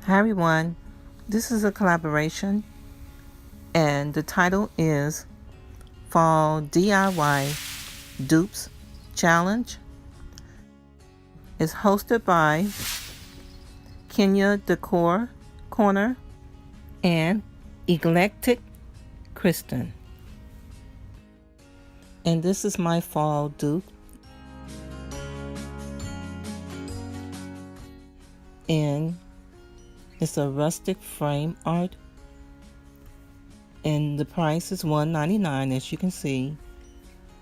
Hi everyone, this is a collaboration and the title is Fall DIY Dupes Challenge. It's hosted by Decor Corner and Eclectic Kristen. And this is my fall dupe. And it's a rustic frame art. And the price is $1.99 as you can see.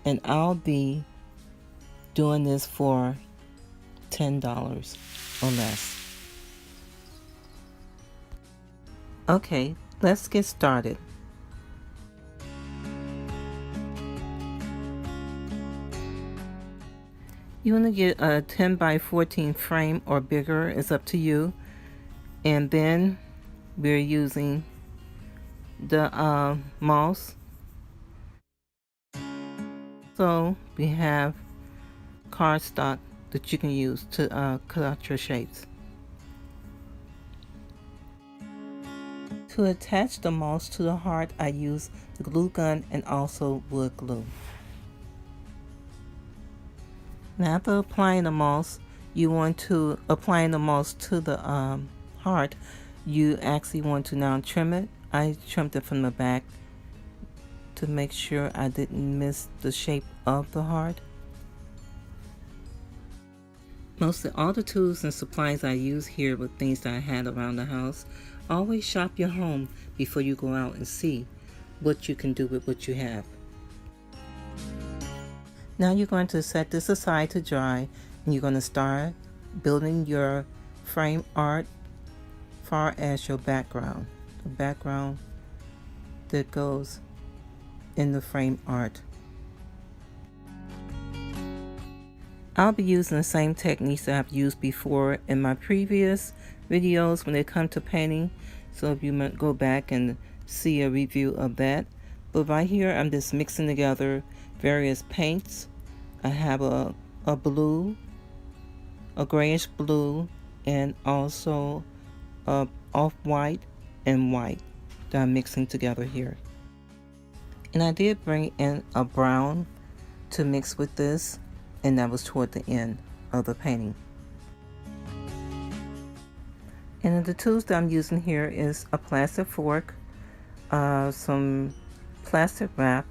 And I'll be doing this for $10 or less. Okay, let's get started. You want to get a 10 by 14 frame or bigger, it's up to you. And then we're using the moss. So we have cardstock that you can use to cut out your shapes. To attach the moss to the heart, I use the glue gun and also wood glue. Now after applying the moss, you want to apply the moss to the heart. You actually want to now trim it. I trimmed it from the back to make sure I didn't miss the shape of the heart. Mostly all the tools and supplies I use here were things that I had around the house. Always shop your home before you go out and see what you can do with what you have. Now you're going to set this aside to dry and you're going to start building your frame art far as your background. The background that goes in the frame art. I'll be using the same techniques that I've used before in my previous videos when it comes to painting. So if you might go back and see a review of that. But right here I'm just mixing together various paints. I have a blue, a grayish blue, and also off-white and white that I'm mixing together here. And I did bring in a brown to mix with this, and that was toward the end of the painting. And the tools that I'm using here is a plastic fork, some plastic wrap,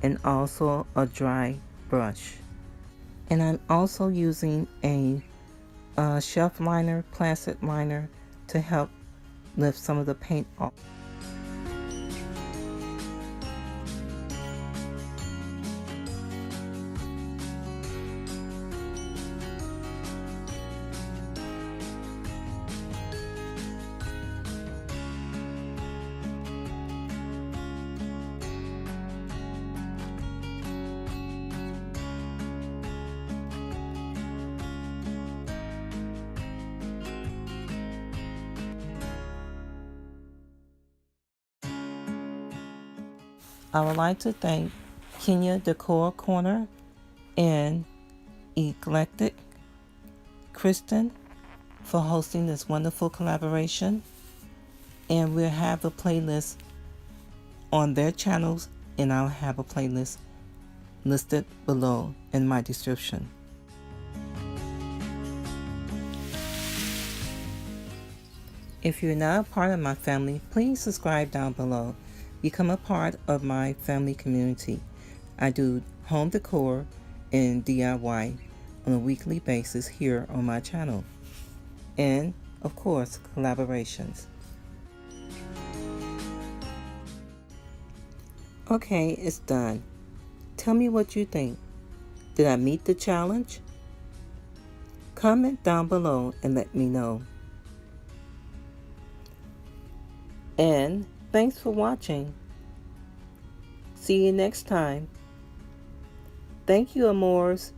and also a dry brush. And I'm also using a shelf liner, plastic liner, to help lift some of the paint off. I would like to thank Decor Corner and Eclectic Kristen for hosting this wonderful collaboration. And we'll have a playlist on their channels, and I'll have a playlist listed below in my description. If you're not a part of my family, please subscribe down below. Become a part of my family community. I do home decor and DIY on a weekly basis here on my channel. And, of course, collaborations. Okay, it's done. Tell me what you think. Did I meet the challenge? Comment down below and let me know. And thanks for watching. See you next time. Thank you, amores.